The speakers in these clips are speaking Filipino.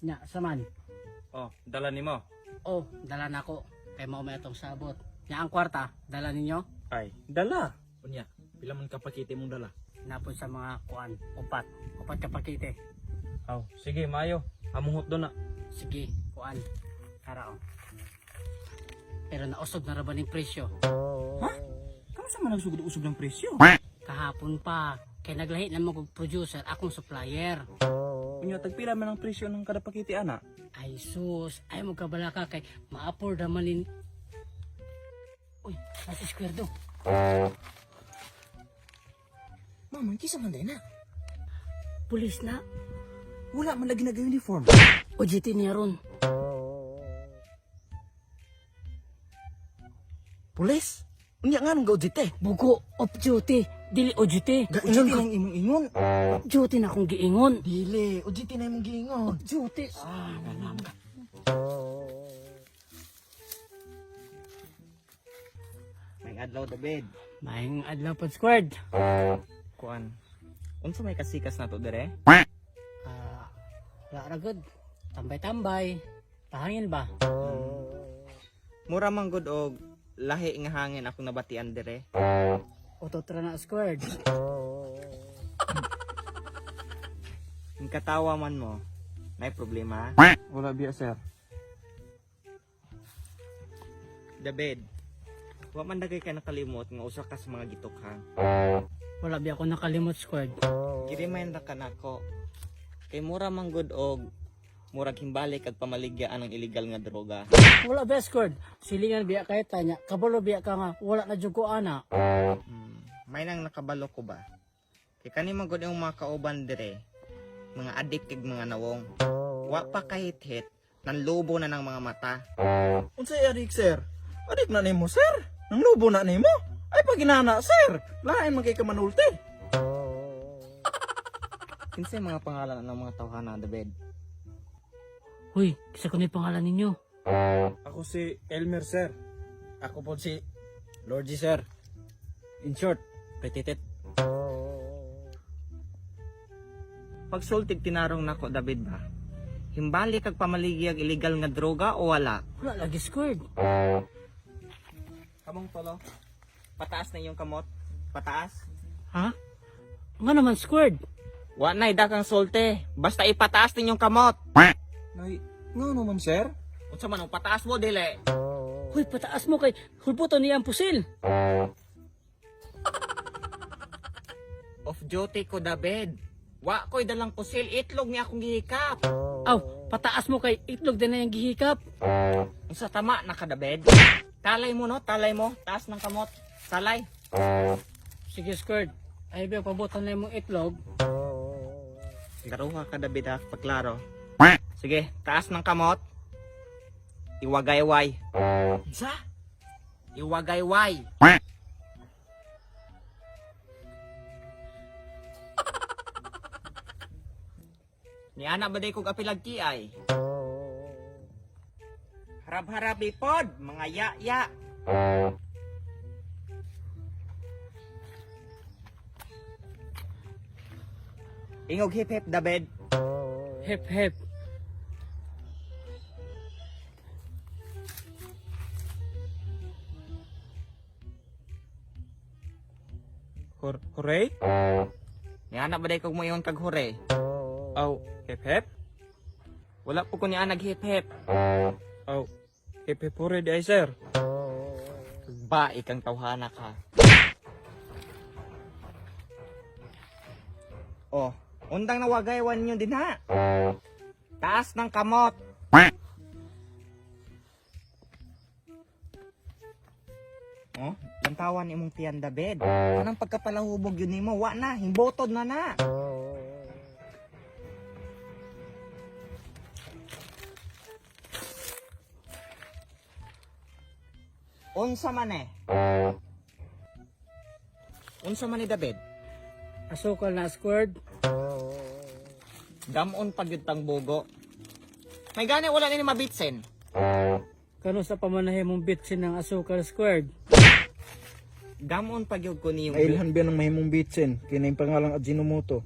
Nya, saman. Oh, dala nimo. Oh, dala na ko. Kay mao may atong sabot. Nya ang kwarta, dala ninyo. Ay, dala. Unya, pila man kapakiti mong dala? Napon sa mga kuan, upat. Upat ka pakite. Aw, sige, maayo. Hamunghot do na. Sige, kuan. Karao. Pero nausog na raban yung presyo. Ha? Kamu sa man nagsugod-usog ng presyo? Kahapon pa. Kay naglahi na mo kog producer, akong supplier. Unya, tagpila man ang presyo ng kada pakiti ana? Ay sus, ay mo kabala ka kay ma-afford naman in... Uy, nasa square do. Mama, kisa man din na. Pulis na. Wala man lagi nag-uniform. O GT niya ron. Pulis? Unya nga nung gaudite. Bugo, off duty. Dili o duty. Gaingon ka ng imong ingon. Off duty na akong giingon. Dili, ujiti na imong giingon. Off duty. Ah, nanam ka. May adlaw David. Maing adlaw pod squared. Kuan. Unsa may kasikas na to dire? Wala ra good. Tambay-tambay. Pahangin ba? Mura man gud og lahi nga hangin akong nabatian dire. Ototra na squared. Ang katawa man mo. May problema? Wala biya sir. David. Wa man dagay ka nakalimot nga usa ka sa mga gitukhang. Wala biya ako nakalimot squared. Gi-remind ka nako. Kay mura man gud og murag himbalik kag pamaligyaan ng illegal nga droga. Wala biya squared. Silingan biya kay tanya. Kabalo biya ka nga. Wala na jugo ana. May nang nakabalo ko ba? Kay kani man gud yung mga kauban dire, mga adik kag mga nawong. Wa pa kahit-hit, nanlubo na ng mga mata. Unsay adik sir? Adik na nimo sir? Nang lubo na nimo? Ay paginana sir. Lain man kay ka manulti. Kinsay mga pangalan ng mga tawhana, David? Huy, kisa ko na yung pangalan ninyo. Ako si Elmer sir. Ako po si Lord G sir. In short, Petitet. Pagsultig tinarong nako, David ba? Himbalik kag pamaligya illegal nga droga o wala? Wala lagi squared. Kamong tolo. Pataas na yung kamot. Pataas. Ha? Nga naman squared. Wa na idakang solte. Basta ipataas ninyong kamot. Nay, nga naman sir? Unsa man ang pataas mo dili? Huy, pataas mo kay hulputo niya ang pusil. Off duty ko, David. Wa ko'y dalang pusil, itlog niya akong gihikap. Aw, pataas mo kay itlog din na yung gihikap. Unsa tama na ka, David? Talay mo no, talay mo. Taas ng kamot. Talay. Sige squared. Ay biya pabutan na yung itlog. Garuha ka, David ha, pagklaro. Sige, taas ng kamot. Iwagayway. Isa? Iwagayway. Ni ana ba day kog apilagki ay? Harap-harapi pod, mga ya-ya. Ingog hip-hip, David. Hep hep. Hooray? Ni ana ba day kog moyon kag hore? Aw, hep hep? Wala po ko ni ana hip-hip. Aw, hep hep hooray di ay sir. Ba ikang tawhana ka. Oh, undang nawagaywan ninyo din ha. Taas ng kamot. Oh, lantawan imong tiyan, David. Kanang pagkapalahubog yun nimo, wa na, himbotod na na. Unsa man eh? Unsa man ni David? Asukal na squared. Gamon pag yun tang bugo. May gani wala nini mabitsin. Kano sa pamanahe mong bitsin ng asukal squared? Gamon pag yun ko ni yung... Mailhan ba ng mahimong bitsin? Kina yung pangalang Ajinomoto.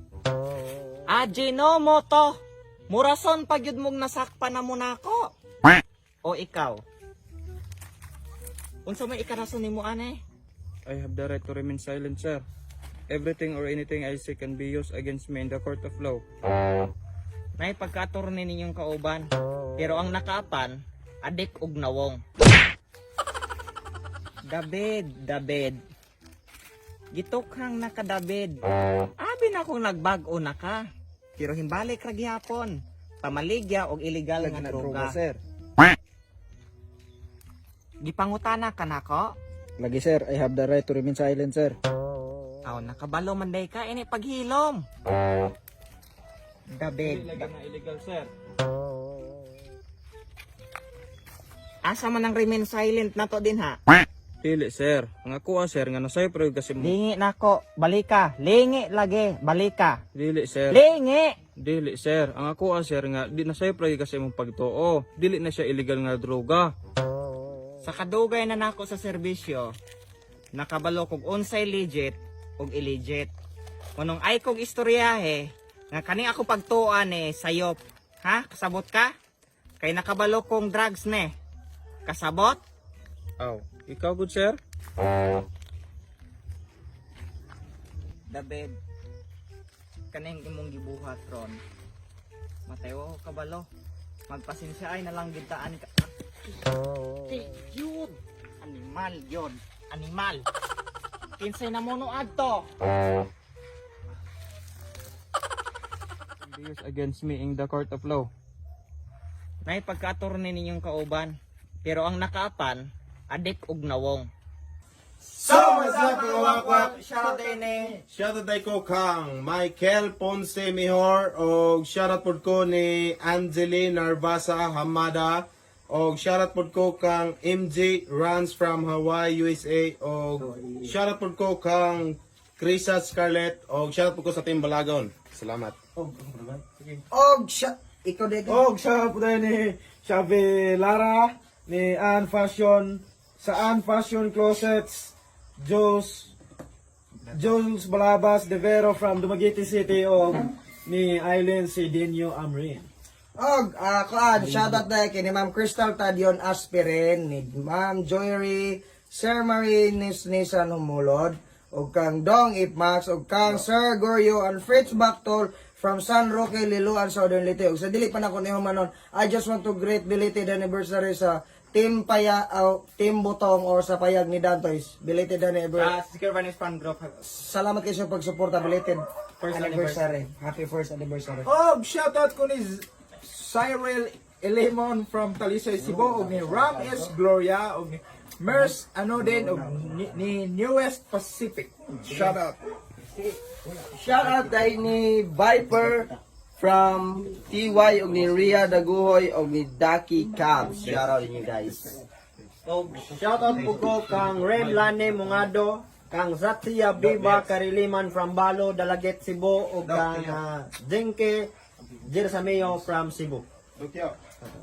Ajinomoto! Murason pag yun mong nasakpan na muna ako. O ikaw? Unsa may ikarason ni mo ane? I have the right to remain silent, sir. Everything or anything I say can be used against me in the court of law. May pagkatorne ninyong kauban. Pero ang nakaapan, adik ug nawong. David. Gitukhang nakadabid. Abi na kung nagbag-o na ka. Pero himbalik ra gihapon. Pamaligya og illegal nga droga. sir. Gipangutana ka nako? Lagi, sir. I have the right to remain silent, sir. Aw nakabalo man day ka ini paghilom. David. illegal, sir. Asa man ang remain silent nato din ha? Dili, sir. Ang ako, sir, nga nasa'yo pero kasi mo. Lingi nako, balika. Lingi lagi, balika. Dili, sir. Lingi. Dili, sir. Ang ako, sir, nga di nasa'yo pero kasi mong pagtuo. Dili na siya illegal nga droga. Sa kadugay na nako sa serbisyo, nakabalo kog unsay legit ug illegit. Kunong ay kog istoryahe nga kani ako pagtuan sayop. Ha? Kasabot ka? Kay nakabalo kong drugs ne. Kasabot? Aw, ikaw, good, sir? David, kaning imong gibuhat ron. Mateo kabalo. Magpasensya ay nalang gitaan ka. Yun! Animal yun! Animal! Kinsay na mo no adto? Can be used against me in the court of law. Nay pagkatorne ninyong kauban. Pero ang nakaapan, adik ug nawong. So, what's up mga wakwak? Shoutout din Shoutout day ko kang Michael Ponce Mejor o shoutout pod ko ni Angeline Narvasa Hamada o shoutout pod ko kang MJ Runs from Hawaii, USA o shoutout pod ko kang Krisa Scarlett o shoutout pod ko sa Team Balagon. Salamat. Ikaw dito. Og siya po tayo ni Xavi Lara, ni Ann Fashion, sa Ann Fashion Closets, Jules Balabas De Vero from Dumaguete City o ni Aileen Sidinio Amrin. Og kuan shoutout na kay ni Ma'am Crystal Tadion Aspirin, ni Ma'am Joyery, Sir Marie Nissan Humulod, og kang Dong Ipmax, og kang Sir Goryo and Fritz Bactol from San Roque, Liloan, Southern Leyte. Og sa dili pa na ko ni humanon, I just want to greet belated anniversary sa Team Team Butong or sa payag ni Dantoys. Belated anniversary. Secure Vanis Fan Group. Salamat kayo sa pagsuporta, belated First anniversary. Happy first anniversary. Og shoutout ko ni Cyril Elemon from Talisay, Cebu, og ni Ram S. Gloria, og ni Mers Anodin, og ni Newest Pacific. Shoutout. Shoutout tayo ni Viper from TY og ni Ria Daguhoy og ni Daki Cabs. Shoutout inyo guys. Og shoutout po ko kang Rem Lane Mungado, kang Zatia Biba Kariliman from Balo, Dalaget, Cebu, og kang Jenke Jersameo from Cebu.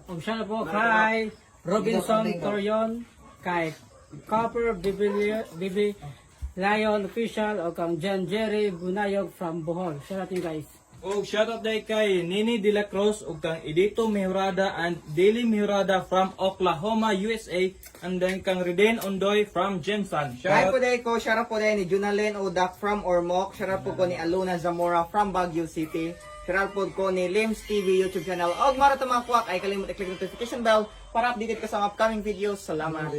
Ug siya na po kay Robinson Torion, kay Copper Bibi Lion Official o kang John Jerry Bunayog from Bohol. Shout out you guys. Og shoutout day kay Nini De La Cruz ug kang Edito Mejorada and Daily Mejorada from Oklahoma, USA, and then kang Reden Ondoy from Jensen. Kaya po Shoutout. day ko, shoutout po day ni Junalyn Odak from Ormoc. Shoutout po ko ni Aluna Zamora from Baguio City. Shoutout po ko ni Lims TV YouTube channel. Og mara to mga kwak ay kalimut i-click notification bell para updated ka sa upcoming videos. Salamat.